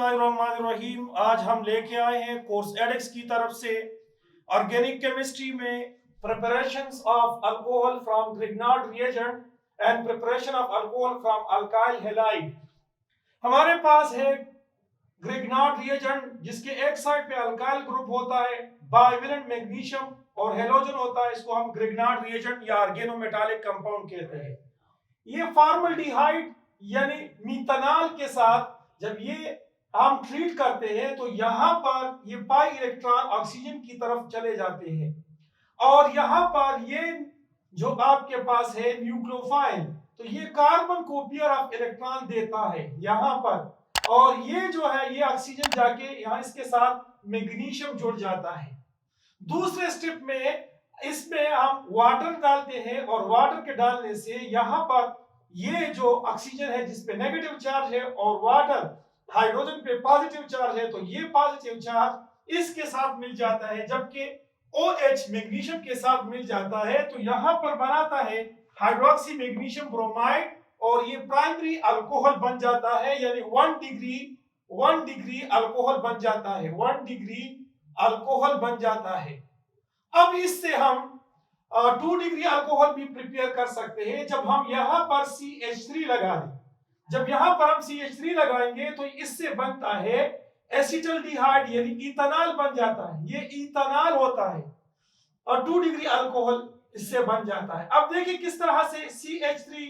बिस्मिल्लाहिर्रहमानिर्रहीम। आज हम लेके आए हैं कोर्स एडेक्स की तरफ से ऑर्गेनिक केमिस्ट्री में preparations of alcohol from Grignard reagent and preparation of alcohol from alkyl halide. हमारे पास है ग्रिग्नार्ड रिएजेंट जिसके एक साइड पे अल्काइल ग्रुप होता है, बाइवेलेंट मैग्नीशियम और हेलोजन होता है। इसको हम ग्रिग्नार्ड रिएजेंट या ऑर्गेनोमेटालिक कंपाउंड कहते हैं। ये फॉर्मल्डिहाइड यानी मीथेनॉल के साथ जब ये हम ट्रीट करते हैं तो यहाँ पर ये पाई इलेक्ट्रॉन ऑक्सीजन की तरफ चले जाते हैं और यहाँ पर ये जो आपके पास है न्यूक्लियोफाइल, तो ये कार्बन को पेयर ऑफ इलेक्ट्रॉन देता है यहाँ पर, और ये जो है ये ऑक्सीजन जाके यहाँ इसके साथ मैग्नीशियम जुड़ जाता है। दूसरे स्टेप में इसमें हम वाटर डालते हैं और वाटर के डालने से यहाँ पर ये जो ऑक्सीजन है जिसपे नेगेटिव चार्ज है और वाटर हाइड्रोजन पे पॉजिटिव चार्ज है, तो ये पॉजिटिव चार्ज इसके साथ मिल जाता है, जबकि OH मैग्नीशियम के साथ मिल जाता है तो यहाँ पर बनाता है हाइड्रोक्सी मैग्नीशियम ब्रोमाइड और ये प्राइमरी अल्कोहल बन जाता है, यानी 1 डिग्री अल्कोहल बन जाता है, 1 डिग्री अल्कोहल बन जाता है। अब इससे हम 2 डिग्री अल्कोहल भी प्रिपेयर कर सकते हैं जब हम यहाँ पर CH3 लगा दें। जब यहाँ पर हम CH3 लगाएंगे तो इससे बनता है एसिटल्डिहाइड यानी इथेनॉल बन जाता है, ये इथेनॉल होता है और 2 डिग्री अल्कोहल इससे बन जाता है। अब देखिए किस तरह से CH3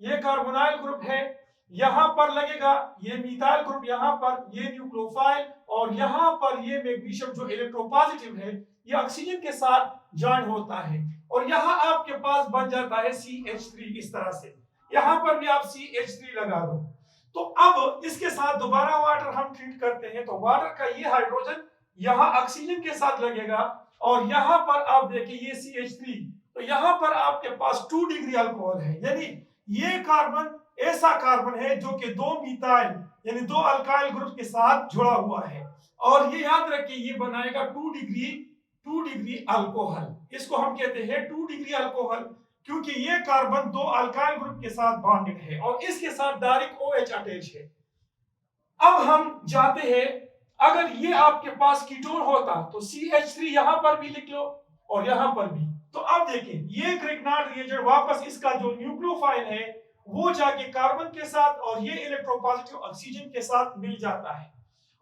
ये कार्बोनाइल ग्रुप है, यहाँ पर लगेगा ये मिथाइल ग्रुप, यहाँ पर ये न्यूक्लियोफाइल और यहाँ पर ये मैग्नीशियम जो इलेक्ट्रोपॉजिटिव है ये ऑक्सीजन के साथ जॉइन होता है और यहाँ आपके पास बन जाता है CH3। इस तरह से यहाँ पर भी आप CH3 लगा दो। तो अब इसके साथ दोबारा वाटर हम ट्रीट करते हैं तो वाटर का ये हाइड्रोजन यहाँ ऑक्सीजन के साथ लगेगा और यहाँ पर आप देखिए ये CH3, तो यहाँ पर आपके पास 2 डिग्री अल्कोहल है, यानी ये कार्बन ऐसा कार्बन है जो कि 2 मिथाइल यानी 2 अल्काइल ग्रुप के साथ जुड़ा हुआ है और ये याद रखिए ये बनाएगा 2 डिग्री अल्कोहल। इसको हम कहते हैं 2 डिग्री अल्कोहल क्योंकि ये कार्बन 2 अल्काइल ग्रुप के साथ बॉन्डेड है और इसके साथ डायरेक्ट OH अटैच है। अब हम जाते हैं, अगर ये आपके पास कीटोन होता तो CH3 यहाँ पर भी लिख लो और यहाँ पर भी। तो अब देखिए ये ग्रिग्नार्ड रिएजेंट वापस इसका जो न्यूक्लियोफाइल है वो जाके कार्बन के साथ और ये इलेक्ट्रोपॉजिटिव ऑक्सीजन के साथ मिल जाता है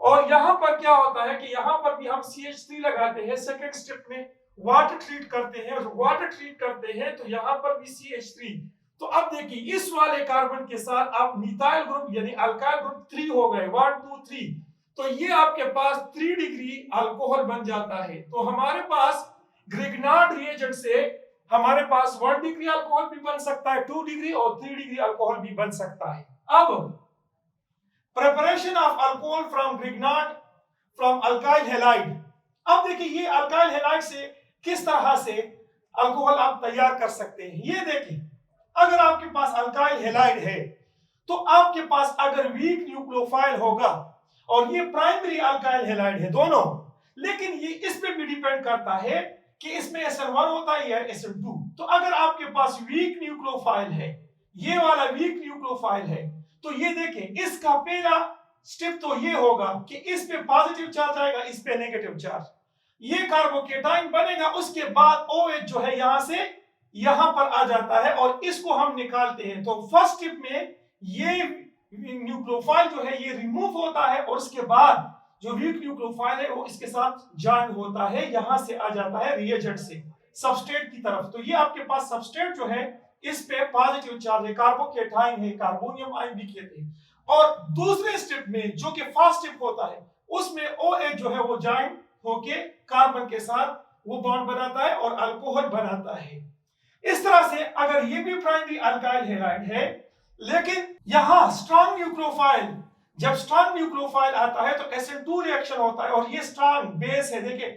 और यहाँ पर क्या होता है कि यहाँ पर भी हम CH3 लगाते हैं। सेकेंड स्टेप में वाटर ट्रीट करते हैं और वाटर ट्रीट करते हैं तो यहाँ पर भी CH3। तो अब देखिए इस वाले कार्बन के साथ आप मिथाइल ग्रुप यानी अल्काइल ग्रुप 3 हो गए, 1 2 3, तो ये आपके पास 3 डिग्री अल्कोहल बन जाता है। तो हमारे पास ग्रिग्नार्ड रिएजेंट से हमारे पास 1 डिग्री अल्कोहल भी बन सकता है, 2 डिग्री और 3 डिग्री अल्कोहल भी बन सकता है। अब preparation of alcohol from Grignard from alkyl halide. अब देखिए ये अल्काइल हैलाइड से किस तरह से अल्कोहल आप तैयार कर सकते हैं। ये देखिए अगर आपके पास अल्काइल हैलाइड है तो आपके पास अगर वीक न्यूक्लियोफाइल होगा और ये प्राइमरी अल्काइल हैलाइड है दोनों, लेकिन ये इस पे भी डिपेंड करता है कि इसमें SN1 होता है या SN2। तो अगर आपके पास वीक न्यूक्लियोफाइल है, ये वाला वीक न्यूक्लियोफाइल है, तो ये देखें इसका पहला स्टेप तो ये होगा कि इस पे पॉजिटिव चार्ज आएगा, इस पे नेगेटिव चार्ज, ये कार्बोकेटाइन बनेगा, उसके बाद OH जो है यहां से यहां पर आ जाता है और इसको हम निकालते हैं। तो फर्स्ट स्टेप में ये न्यूक्लियोफाइल जो है ये रिमूव होता है और उसके बाद जो वीक न्यूक्लियोफाइल है वो इसके साथ जॉइन होता है, यहां से आ जाता है रिएजेंट से सबस्ट्रेट की तरफ। तो ये आपके पास सबस्ट्रेट जो है इस पे पॉजिटिव चार्ज है, कार्बोकेटाइन है, कार्बोनियम आयन भी कहते हैं। और दूसरे स्टेप में जो कि फर्स्ट स्टेप होता है उसमें OH जो है वो जॉइन होके कार्बन के साथ वो बॉन्ड बनाता है और अल्कोहल बनाता है। इस तरह से अगर ये भी प्राइमरी अल्काइल हैलाइड है, लेकिन यहां स्ट्रॉन्ग न्यूक्लियोफाइल, जब स्ट्रॉन्ग न्यूक्लियोफाइल आता है तो SN2 रिएक्शन होता है और ये स्ट्रॉन्ग बेस है। देखिए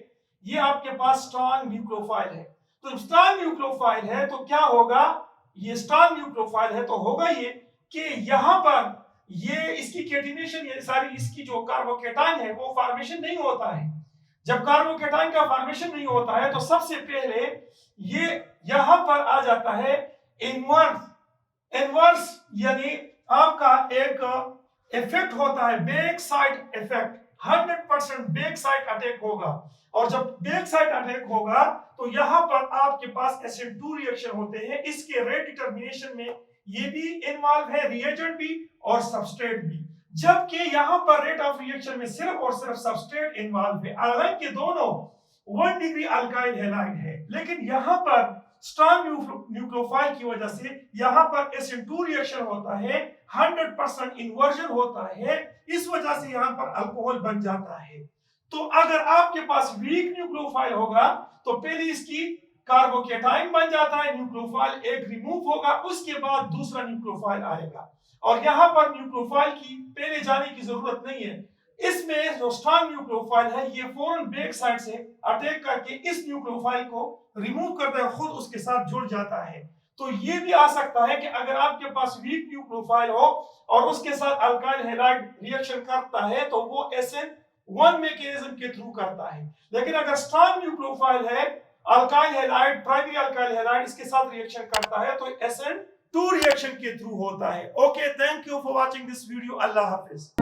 ये आपके पास स्ट्रॉन्ग न्यूक्लियोफाइल है, तो स्ट्रॉन्ग न्यूक्लियोफाइल है तो क्या होगा, ये स्ट्रॉन्ग न्यूक्लियोफाइल है तो होगा ये कि यहाँ पर ये इसकी केटिनेशन, ये सारी इसकी जो कार्बोकेटाइन है वो फॉर्मेशन नहीं होता है। जब कार्बोकेटाइन का फॉर्मेशन नहीं होता है तो सबसे पहले ये यहां पर आ जाता है इनवर्स यानी आपका एक इफेक्ट होता है back side effect, 100% back side attack होगा। और जब बैक साइड अटैक होगा तो यहां पर आपके पास SN2 रिएक्शन होते हैं। इसके रेट डिटर्मिनेशन में ये भी इन्वॉल्व है, रिएजेंट भी और सबस्ट्रेट भी, जबकि यहां पर रेट ऑफ रिएक्शन में सिर्फ और सिर्फ सबस्ट्रेट इन्वॉल्व है। हालांकि दोनों 1 डिग्री अल्काइल हैलाइड है, लेकिन यहां पर स्ट्रॉन्ग न्यूक्लियोफाइल की वजह से यहां पर SN2 रिएक्शन होता है, 100% इन्वर्जन होता है, इस वजह से यहां पर अल्कोहल बन जाता है। तो अगर आपके पास वीक न्यूक्लियोफाइल होगा तो पहले इसकी कार्बोकेटाइन बन जाता है, न्यूक्लियोफाइल एक रिमूव होगा, उसके बाद दूसरा न्यूक्लियोफाइल आएगा। और यहां पर न्यूक्लियोफाइल की पहले जाने की जरूरत नहीं है। इसमें जो स्ट्रॉन्ग न्यूक्लियोफाइल है ये फौरन बैक साइड से अटैक करके इस न्यूक्लियोफाइल को रिमूव करता है, खुद उसके साथ जुड़ जाता है। तो ये भी आ सकता है कि अगर आपके पास वीक न्यूक्लियोफाइल हो और उसके साथ अल्काइल हैलाइड रिएक्शन करता है तो वो SN1 मैकेनिज्म के थ्रू करता है। लेकिन अगर स्ट्रॉन्ग न्यूक्लियोफाइल है, alkyl halide, primary alkyl halide इसके साथ रिएक्शन करता है तो SN2 रिएक्शन के थ्रू होता है। Okay, thank you for watching this video. Allah Hafiz.